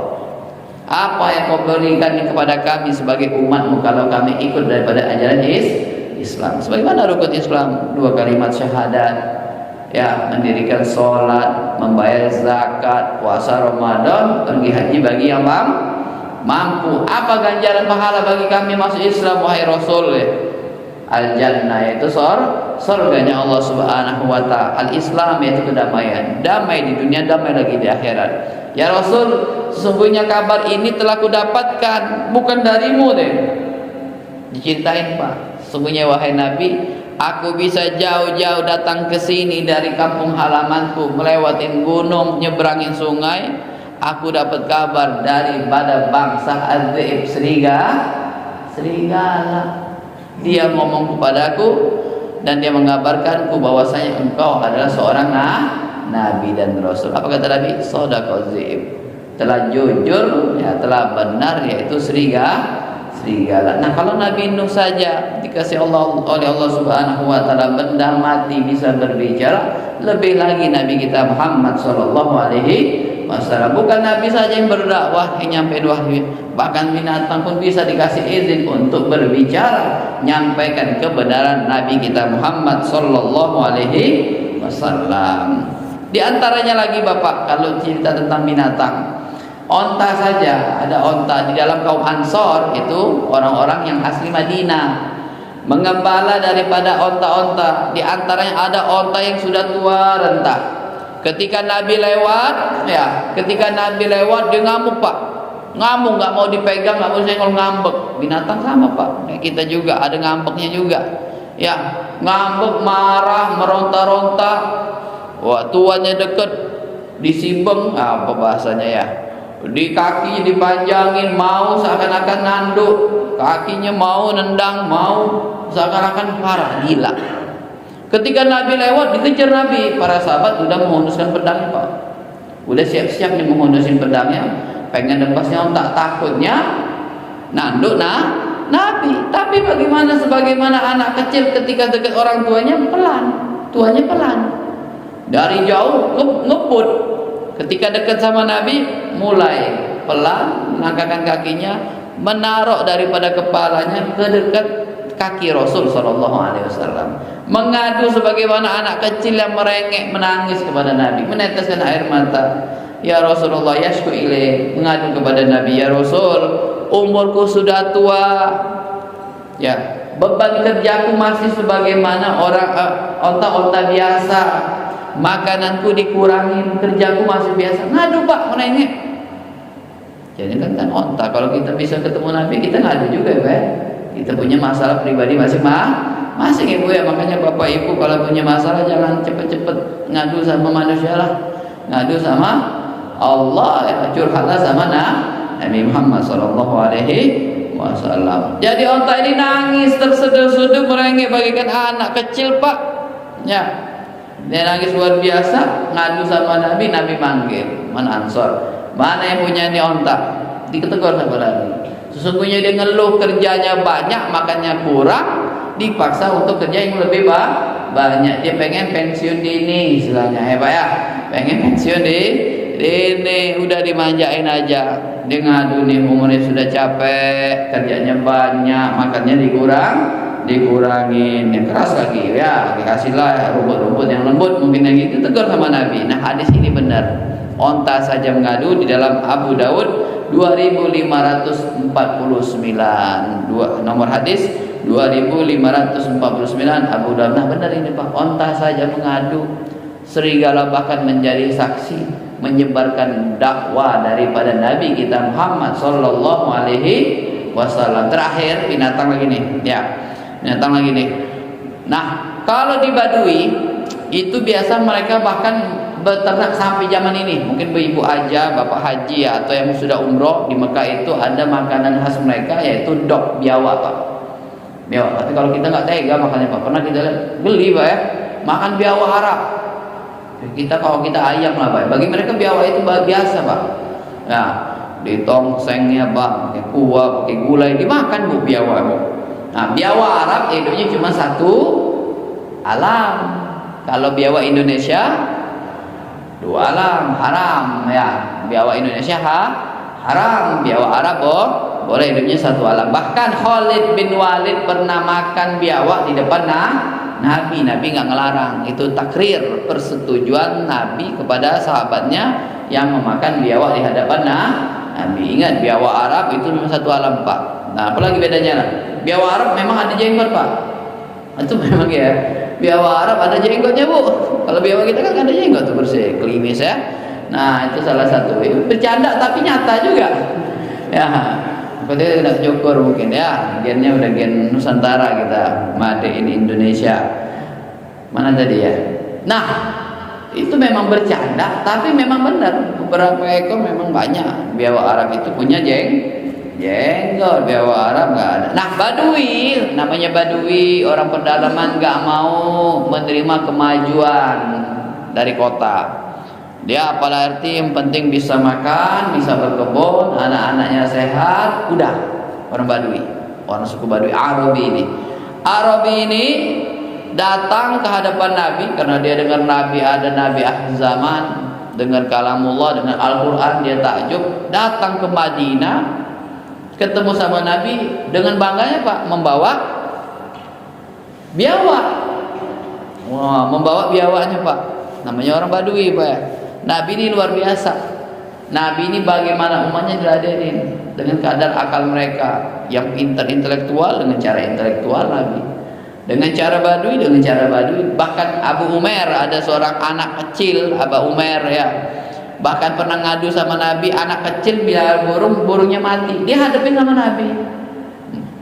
Apa yang kau berikan kepada kami sebagai umatmu kalau kami ikut daripada ajaran Islam? Sebagaimana rukun Islam, 2 kalimat syahadat, ya, mendirikan sholat, membayar zakat, puasa Ramadan, pergi haji bagi yang mampu. Apa ganjaran pahala bagi kami masuk Islam wahai Rasul? Al-Jannah, yaitu surganya Allah Subhanahu wa Ta'ala. Al-Islam yaitu kedamaian, damai di dunia, damai lagi di akhirat. Ya Rasul, sesungguhnya kabar ini telah kudapatkan bukan darimu deh. Diceritain Pak, sesungguhnya wahai Nabi, aku bisa jauh-jauh datang ke sini dari kampung halamanku, melewatin gunung, nyebrangin sungai. Aku dapat kabar daripada bangsa Az-Zi'ib, serigala. Dia ngomong kepadaku dan dia mengabarkanku bahwasanya engkau adalah seorang nabi dan rasul. Apa kata Nabi? Shadaqaz Zi'ib. Telah jujur, ya, telah benar, yaitu serigala. Nah, kalau Nabi Nuh saja dikasih oleh Allah Subhanahu wa Ta'ala benda mati bisa berbicara, lebih lagi Nabi kita Muhammad sallallahu alaihi wasallam. Bukan Nabi saja yang berdakwah, yang nyampein wahyu, bahkan binatang pun bisa dikasih izin untuk berbicara, nyampaikan kebenaran Nabi kita Muhammad sallallahu alaihi wasallam. Di antaranya lagi Bapak, kalau cerita tentang binatang, onta saja, ada onta di dalam kaum Ansor, itu orang-orang yang asli Madinah, mengembala daripada onta-onta. Di antaranya ada onta yang sudah tua renta. Ketika Nabi lewat, ya, dia ngamuk Pak, ngamuk, nggak mau dipegang, nggak mau senggol, ngambek. Binatang sama Pak, kayak kita juga ada ngambeknya juga, ya, ngambek, marah, meronta-ronta. Wah, tuanya deket, disibeng, apa bahasanya ya, di kakinya dipanjangin, mau seakan-akan nanduk, kakinya mau nendang, mau seakan-akan parah, gila. Ketika Nabi lewat, dikejar Nabi, para sahabat sudah menghunuskan pedangnya Pak, udah siap-siap nih menghunuskan pedangnya, pengen lepasnya ontak, takutnya nanduk Nabi. Tapi sebagaimana anak kecil ketika dekat orang tuanya pelan, dari jauh ngebut. Ketika dekat sama Nabi, mulai pelan melangkahkan kakinya, menaruh daripada kepalanya ke dekat kaki Rasul sallallahu alaihi wasallam, mengadu sebagaimana anak kecil yang merengek, menangis kepada Nabi, meneteskan air mata. Ya Rasulullah, yashku ilaih, mengadu kepada Nabi, ya Rasul, umurku sudah tua, ya, beban kerjaku masih sebagaimana orang onta-onta biasa. makananku dikurangin, kerjaku masih biasa. Ngadu Pak, menengek. Jadi kan onta. Kalau kita bisa ketemu Nabi, kita ngadu juga ya. Kita punya masalah pribadi masing-masing ibu ya. Makanya bapak ibu kalau punya masalah jangan cepet-cepet ngadu sama manusia lah. Ngadu sama Allah ya. Curhatlah sama Nabi Muhammad SAW. Jadi onta ini nangis terseduh-seduh merengek bagaikan anak kecil Pak. Ya, dia nangis luar biasa. Ngadu sama Nabi, Nabi manggil Man Ansor. Mana yang punya ini onta? Ditegur sama Nabi. Sesungguhnya dia ngeluh kerjanya banyak, makannya kurang, dipaksa untuk kerja yang lebih banyak. Dia pengen pensiun dini istilahnya ya Pak ya. Pengen pensiun dini, udah dimanjain aja. Dia ngadu nih, umurnya sudah capek, kerjanya banyak, makannya dikurangin, yang keras lagi ya, dikasihlah rumput-rumput yang lembut, mungkin yang itu. Tegur sama Nabi. Nah hadis ini benar. Onta saja mengadu di dalam Abu Daud 2549, nomor hadis 2549 Abu Daud. Nah benar ini Pak, onta saja mengadu, serigala bahkan menjadi saksi, menyebarkan dakwah daripada Nabi kita Muhammad sallallahu alaihi wasallam. Terakhir binatang lagi nih, ya. Binatang lagi nih. Nah, kalau di Badui itu biasa mereka bahkan beternak sampai zaman ini. Mungkin ibu aja, bapak haji ya, atau yang sudah umroh di Mekah itu ada makanan khas mereka yaitu dok, biawak Pak. Biawak. Tapi kalau kita nggak tega makannya Pak, pernah kita lihat beli Pak ya, makan biawak Arab. Kita kalau kita ayam lah Pak. Bagi mereka biawak itu biasa Pak. Ya, ditongsengnya Pak, pakai kuah, pakai gulai, dimakan Bu biawak Bu. Nah, biawak Arab hidupnya cuma satu alam. Kalau biawak Indonesia dua alam, haram ya. Biawak Indonesia haram, biawak Arab boleh hidupnya satu alam. Bahkan Khalid bin Walid pernah makan biawak di depan Nabi nggak ngelarang. Itu takrir, persetujuan Nabi kepada sahabatnya yang memakan biawak di hadapan Nabi. Ingat, biawak Arab itu memang satu alam Pak. Nah, apalagi bedanya lah? Biawak Arab memang ada jenggot Pak. Itu memang ya. Biawak Arab ada jenggotnya Bu. Kalau biawak kita kan ada jenggot tuh bersih, klimis ya. Nah itu salah satu. Bercanda tapi nyata juga. Ya, dia tidak cukur mungkin ya. Gennya udah gen Nusantara kita, made in Indonesia. Mana tadi ya? Nah itu memang bercanda, tapi memang benar. Beberapa ekor memang banyak. Biawak Arab itu punya jenggot, biawak Arab nggak ada. Nah Badui, namanya Badui, orang pedalaman nggak mau menerima kemajuan dari kota. Dia apalah arti, yang penting bisa makan, bisa berkebun, anak-anaknya sehat, udah. Orang Badui, orang suku Badui, Arabi ini datang ke hadapan Nabi karena dia dengar Nabi ada Nabi akhir zaman, dengar kalamullah, dengan Al-Quran, dia takjub, datang ke Madinah, ketemu sama Nabi dengan bangganya Pak, membawa biawak. Wah, membawa biawaknya Pak. Namanya orang Badui Pak ya. Nabi ini luar biasa. Nabi ini bagaimana umatnya diladenin dengan kadar akal mereka yang pintar intelektual dengan cara intelektual Nabi. Dengan cara Badui, dengan cara Badui. Bahkan Abu Umair, ada seorang anak kecil, Abu Umair ya. Bahkan pernah ngadu sama Nabi, anak kecil biar burungnya mati. Dia hadapin sama Nabi.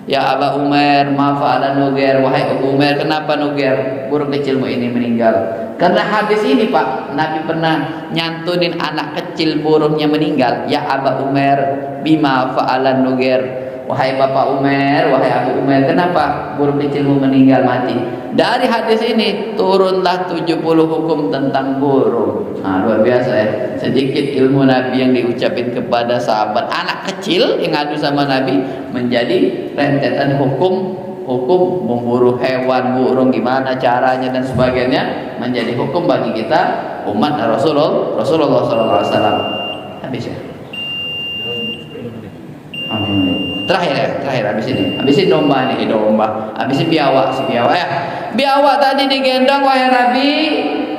Ya Abu Umair, mafa'ala nuger, wahai Abu Umair, kenapa nuger? Burung kecilmu ini meninggal. Karena hadis ini Pak, Nabi pernah nyantunin anak kecil burungnya meninggal. Ya Abu Umair, bima fa'ala nuger. Wahai Bapak Umair, wahai Abu Umair, kenapa burung kecilmu meninggal mati? Dari hadis ini turunlah 70 hukum tentang burung. Nah, luar biasa ya. Sedikit ilmu Nabi yang diucapin kepada sahabat anak kecil yang ngadu sama Nabi menjadi rentetan hukum memburu hewan, burung gimana caranya dan sebagainya, menjadi hukum bagi kita umat Rasulullah SAW. Habis ya. Amin. Terakhir habisin domba nih, habisin biawak ya. Biawak tadi digendong wahai Nabi.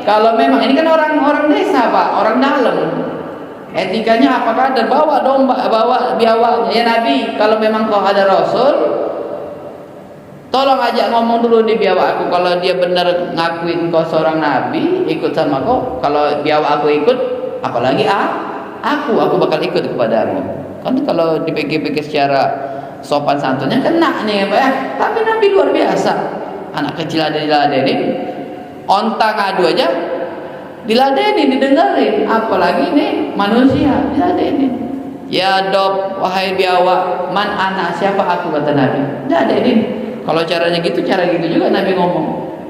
Kalau memang ini kan orang desa Pak, orang dalam. Etikanya apakah ada bawa domba, bawa biawaknya ya Nabi. Kalau memang kau ada Rasul, Tolong ajak ngomong dulu di biawak aku. Kalau dia benar ngakuin kau seorang nabi, ikut sama kau. Kalau biawak aku ikut, apalagi aku bakal ikut kepadamu. Kan kalau dipikir-pikir secara sopan santunnya kena nih Pak ya. Tapi nabi luar biasa. Anak kecil ada diladenin, onta ngadu aja diladenin, didengerin. Apalagi nih manusia diladenin. Ya dob, wahai biawak, man anak, siapa aku, kata Nabi. Diladenin. Kalau caranya gitu, cara gitu juga Nabi ngomong.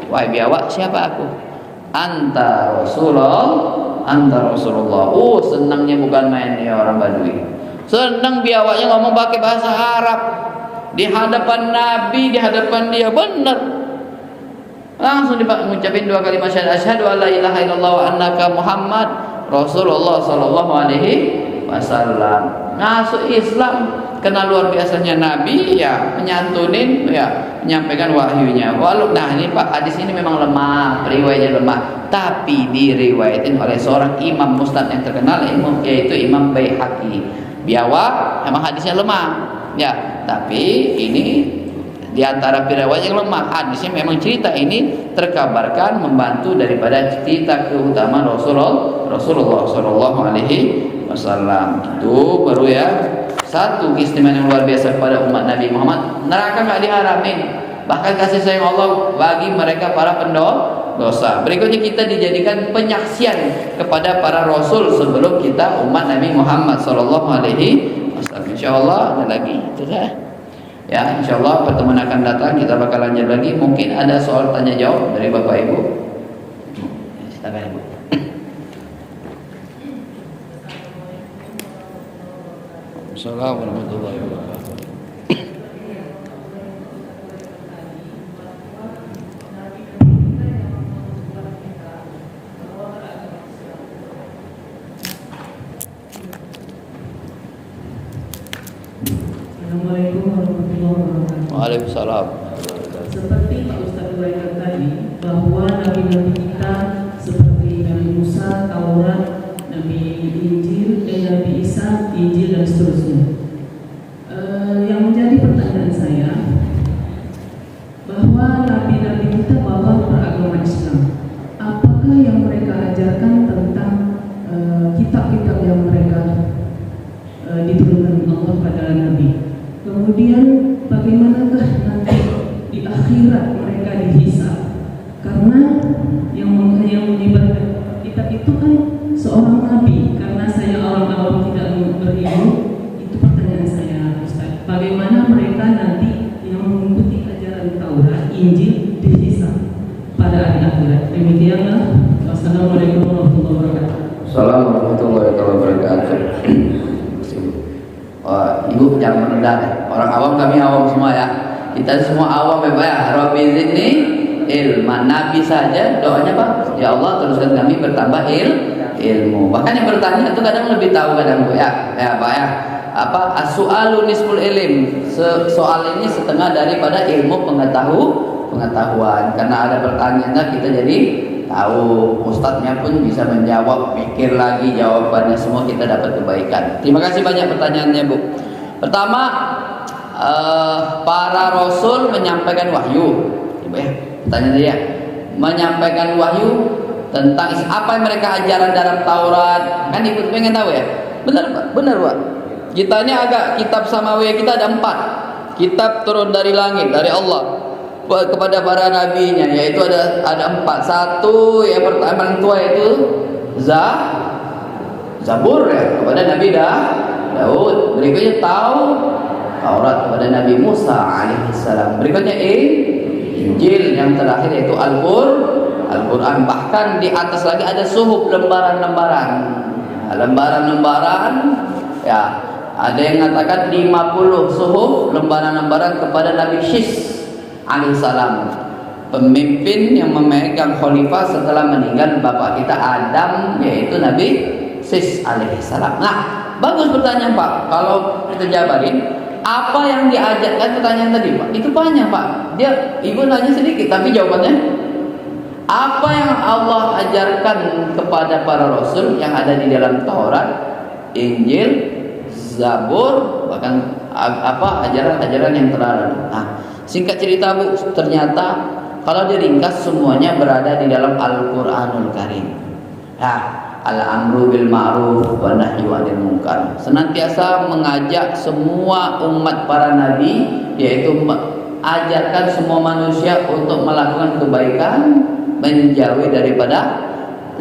Wahai biawak, siapa aku? Anta Rasulullah. Senangnya bukan main ya orang Badui. Senang biawaknya ngomong pakai bahasa Arab di hadapan Nabi, di hadapan dia, benar. Langsung mengucapin 2 kalimat syahadat, asyhadu alla ilaha illallah wa annaka Muhammad Rasulullah sallallahu alaihi wasallam. Masuk Islam, kenal luar biasanya Nabi, ya menyantunin, ya menyampaikan wahyunya. Nah ini Pak, hadis ini memang lemah, riwayatnya lemah, tapi diriwayatin oleh seorang imam musnad yang terkenal, yaitu Imam Baihaqi. Biawak memang hadisnya lemah, ya, tapi ini di antara riwayat yang lemah. Hadisnya memang cerita ini terkabarkan membantu daripada cerita keutamaan Rasulullah sallallahu alaihi wasallam. Itu baru ya satu keistimewaan yang luar biasa kepada umat Nabi Muhammad. Neraka enggak diharamin, bahkan kasih sayang Allah bagi mereka para pendosa. Berikutnya kita dijadikan penyaksian kepada para rasul sebelum kita umat Nabi Muhammad sallallahu alaihi wasallam. Insyaallah ada lagi itu dah. Ya, insyaallah pertemuan akan datang kita bakal lanjut lagi. Mungkin ada soal tanya jawab dari Bapak Ibu. Silakan Ibu. Assalamualaikum warahmatullahi wabarakatuh. Assalamualaikum warahmatullahi wabarakatuh. Waalaikumsalam. Seperti Pak Ustadz uraikan tadi, bahwa nabi-nabi kita seperti Nabi Musa, Taurat, Nabi Injil, Nabi Isa, Injil dan seterusnya. Yang menjadi pertanyaan saya, bahwa nabi-nabi kita bawa beragama Islam, apakah yang mereka ajarkan tentang kitab-kitab yang mereka diturunkan Allah pada Nabi? Kemudian bagaimanakah nanti di akhirat mereka dihisab? Karena yang mengibarkan kitab itu kan seorang nabi. Karena saya orang awam tidak berilmu, itu pertanyaan saya Ustaz. Bagaimana mereka nanti yang mengikuti ajaran Taurat, Injil dihisab pada hari akhirat? Demikianlah. Wassalamualaikum warahmatullahi wabarakatuh. Assalamualaikum warahmatullahi wabarakatuh. Ibu jangan merendah. Orang awam, kami awam semua ya. Kita semua awam ya Pak ya. Rabbi zidni ilma. Nabi saja doanya Pak, ya Allah teruskan kami bertambah ilmu. Bahkan yang bertanya itu kadang lebih tahu kadang Bu ya. Ya Pak ya. Apa as-su'alu nisful ilm. Soal ini setengah daripada ilmu pengetahuan. Karena ada pertanyaannya kita jadi tahu, ustadznya pun bisa menjawab, mikir lagi jawabannya, semua kita dapat kebaikan. Terima kasih banyak pertanyaannya Bu. Pertama, para rasul menyampaikan wahyu, Ibu ya. Pertanyaan dia, menyampaikan wahyu tentang apa yang mereka ajaran dalam Taurat. Kan Ibu pengen tahu ya? Benar Pak, benar Pak. Kita ini agak kitab samawi kita ada 4. Kitab turun dari langit, dari Allah kepada para nabinya, yaitu ada 4. Satu yang pertama yang tua itu Zabur ya, kepada Nabi Daud. Berikutnya Taurat kepada Nabi Musa alaihissalam. Berikutnya Injil, yang terakhir yaitu Al-Quran. Bahkan di atas lagi ada suhuf, lembaran-lembaran. Lembaran-lembaran ya, ada yang mengatakan 50 suhuf, lembaran-lembaran kepada Nabi Syis alaihissalam, pemimpin yang memegang khalifah setelah meninggal bapak kita Adam, yaitu Nabi Syis alaihissalam. Nah, bagus pertanyaan Pak. Kalau kita jabarin apa yang diajarkan, pertanyaan tadi Pak, itu banyak Pak. Ibu nanya sedikit, tapi jawabannya apa yang Allah ajarkan kepada para rasul yang ada di dalam Taurat, Injil, Zabur, bahkan ajaran-ajaran yang terlalu. Nah, Singkat cerita Bu, ternyata kalau diringkas semuanya berada di dalam Al-Quranul Karim. Al-amru bil ma'ruf wa nahyu 'anil munkar. Senantiasa mengajak semua umat para nabi, yaitu ajarkan semua manusia untuk melakukan kebaikan, menjauhi daripada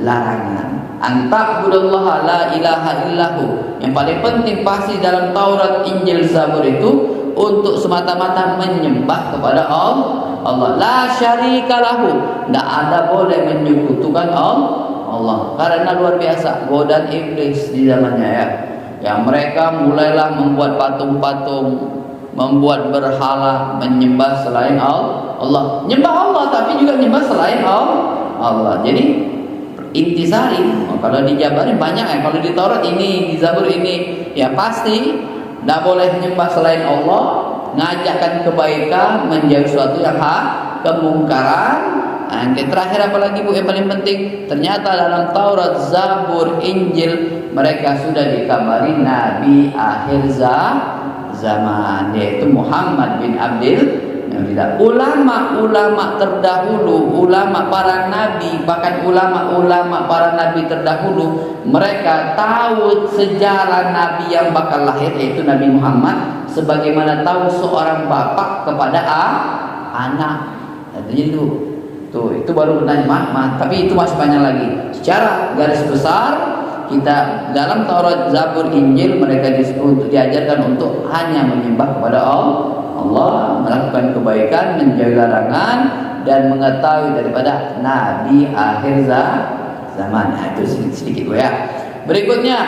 larangan. Anta'budallaha la ilaha illahu. Yang paling penting pasti dalam Taurat, Injil, Zabur itu untuk semata-mata menyembah kepada Allah. La syarika lahu. Tidak ada boleh menyekutukan Allah. Karena luar biasa godaan iblis di zamannya ya. Yang mereka mulailah membuat patung-patung, membuat berhala, menyembah selain Allah. Nyembah Allah tapi juga nyembah selain Allah. Jadi intisari, kalau dijabarin banyak ya. Kalau di Taurat ini, di Zabur ini, ya pasti tidak boleh nyembah selain Allah, ngajakkan kebaikan, menjauhi sesuatu yang kemungkaran. Yang terakhir apalagi Bu yang paling penting, ternyata dalam Taurat, Zabur, Injil mereka sudah dikabari Nabi akhir zaman, yaitu Muhammad bin Abdul. Ulama-ulama terdahulu, ulama para nabi, bahkan ulama-ulama para nabi terdahulu, mereka tahu sejarah nabi yang bakal lahir, yaitu Nabi Muhammad, sebagaimana tahu seorang bapak kepada anak. Jadi itu baru bertanya, tapi itu masih banyak lagi. Secara garis besar, kita dalam Taurat, Zabur, Injil mereka disebut diajarkan untuk hanya menyembah kepada Allah, melakukan kebaikan, menjauhi larangan, dan mengetahui daripada nabi akhir zaman. Itu sedikit Bu ya. Berikutnya,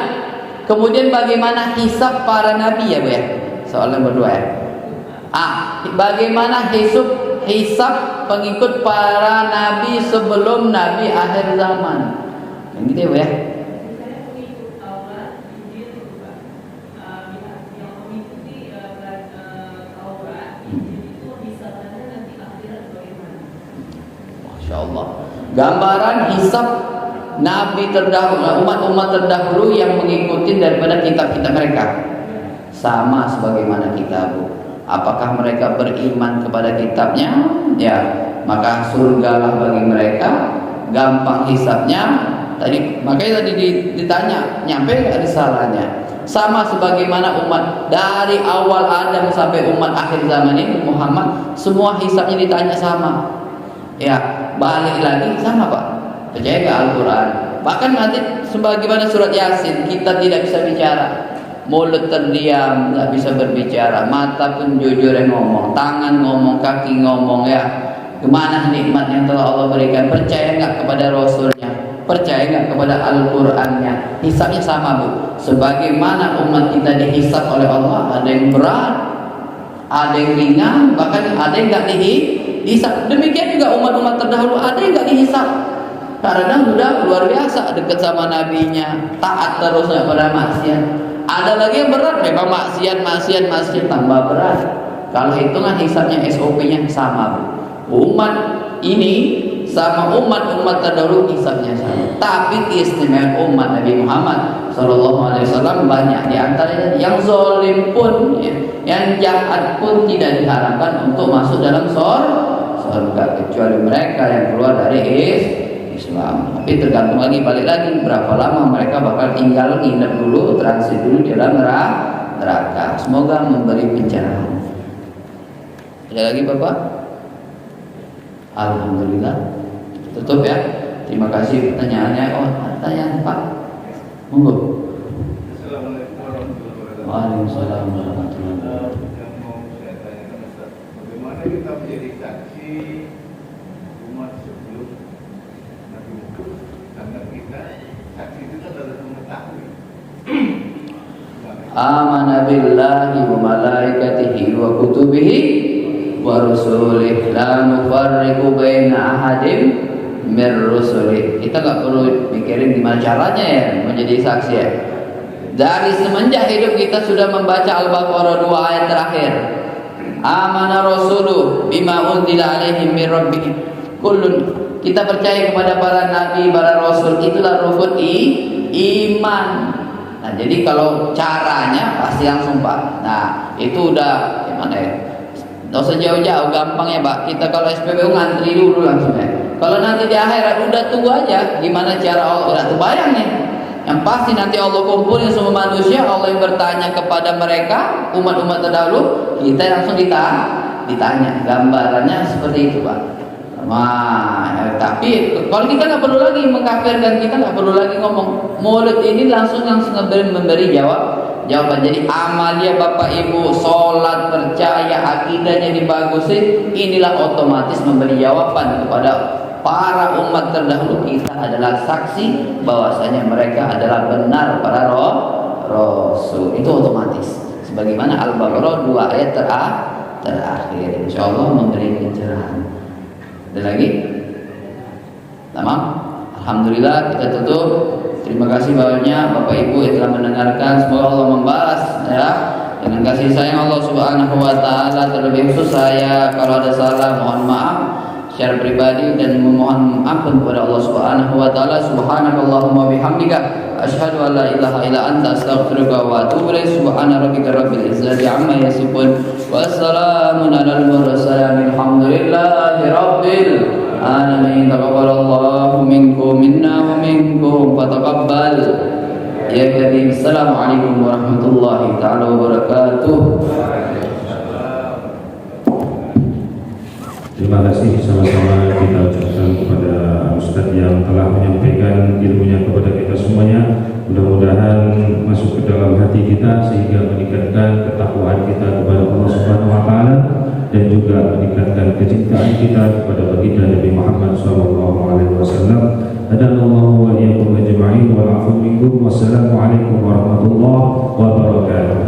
kemudian bagaimana hisab para nabi ya Bu ya. Soalan berdua ya. Bagaimana hisab pengikut para nabi sebelum nabi akhir zaman. Yang gitu ya Bu ya. Allah. Gambaran hisab nabi terdahulu, umat-umat terdahulu yang mengikuti daripada kitab-kitab mereka sama sebagaimana kita Bu. Apakah mereka beriman kepada kitabnya? Ya, maka surgalah bagi mereka. Gampang hisabnya. Makanya tadi ditanya, nyampe nggak risalahnya? Sama sebagaimana umat dari awal Adam sampai umat akhir zaman ini Muhammad, semua hisabnya ditanya sama. Ya, balik lagi sama Pak. Percaya ke Al-Quran. Bahkan nanti sebagaimana surat Yasin, kita tidak bisa bicara, mulut terdiam, tidak bisa berbicara, mata pun jujur yang ngomong, tangan ngomong, kaki ngomong ya. Kemana nikmat yang telah Allah berikan? Percaya nggak kepada Rasulnya? Percaya nggak kepada Al-Qurannya? Hisabnya sama Bu. Sebagaimana umat kita dihisab oleh Allah, ada yang berat, ada yang ringan, bahkan ada yang nggak dihisab. Demikian juga umat-umat terdahulu ada yang nggak dihisab karena sudah luar biasa dekat sama nabinya, taat terusnya pada maksiat. Ada lagi yang berat, memang maksiat tambah berat. Kalau hitungan hisabnya, SOP-nya sama Bu. Umat ini sama umat-umat terdahulu hisabnya sama. Tapi keistimewaan umat Nabi Muhammad SAW banyak. Di antaranya yang zalim pun, yang jahat pun tidak diharapkan untuk masuk dalam surga, kecuali mereka yang keluar dari Islam. Tapi tergantung lagi, balik lagi berapa lama mereka bakal tinggal, nginep dulu, transit dulu di dalam neraka. Semoga memberi pencerahan. Ada lagi Bapak? Alhamdulillah. Tutup ya. Terima kasih pertanyaannya. Pertanyaan Pak. Monggo. Assalamualaikum warahmatullahi wabarakatuh. Waalaikumsalam warahmatullahi wabarakatuh. Yang mau saya tanyakan Ustaz, bagaimana kita menjadi saksi umat sebelum Nabi Muhammad? Karena kita saksi itu adalah mengetahui. Amana billahi wa malaikatihi wa kutubihi wa rusulih la nufarriqu baina ahadim mir rusulih. Kita nggak perlu mikirin gimana caranya ya menjadi saksi ya. Dari semenjak hidup kita sudah membaca Al-Baqarah 2 ayat terakhir. Amana rasuluh bima unzila alaihi mir rabbih. Kullun, kita percaya kepada para nabi, para rasul, itulah rukun iman. Nah, jadi kalau caranya pasti langsung Pak. Nah, itu udah gimana ya? Nggak usah jauh-jauh, gampang ya Pak. Kita kalau SPBU ngantri dulu langsung ya. Kalau nanti di akhirat udah tunggu aja gimana cara Allah. Udah terbayang nih. Yang pasti nanti Allah kumpulin semua manusia, Allah yang bertanya kepada mereka, umat-umat terdahulu, kita langsung ditanya. Gambarannya seperti itu Pak. Tapi kalau kita nggak perlu lagi mengkafirkan, kita nggak perlu lagi ngomong Maulid ini langsung memberi jawaban. Jadi amalia Bapak Ibu, sholat, percaya, akidahnya dibagusin, inilah otomatis memberi jawaban kepada para umat terdahulu. Kita adalah saksi bahwasanya mereka adalah benar para rasul. Itu otomatis. Sebagaimana Al-Baqarah 2 ayat terakhir. Insyaallah memberi pencerahan. Ada lagi? Tamam? Alhamdulillah, kita tutup. Terima kasih banyak Bapak Ibu yang telah mendengarkan. Semoga Allah membalas ya dengan kasih sayang Allah Subhanahu wa taala. Terlebih khusus saya kalau ada salah mohon maaf secara pribadi dan memohon ampun kepada Allah Subhanahu wa taala. Subhanakallahumma bihamdika asyhadu an la ilaha illa anta astaghfiruka wa atubu ilaik. Subhana rabbika rabbil izzati amma yasifun wa salamun alal mursalin alhamdulillahi rabbil alamin. Taqabbalallahu minkum minna wa minkum fataqabbal ya karim. Assalamualaikum warahmatullahi taala wabarakatuh. Terima kasih sama-sama kita ucapkan kepada Ustaz yang telah menyampaikan ilmunya kepada kita semuanya. Mudah-mudahan masuk ke dalam hati kita sehingga meningkatkan ketakwaan kita kepada Allah Subhanahu wa taala dan juga meningkatkan kecintaan kita kepada baginda Nabi Muhammad sallallahu alaihi wasallam. Hadanallahu wa iyyakum ajma'in wa 'afu minkum. Wassalamualaikum warahmatullahi wabarakatuh.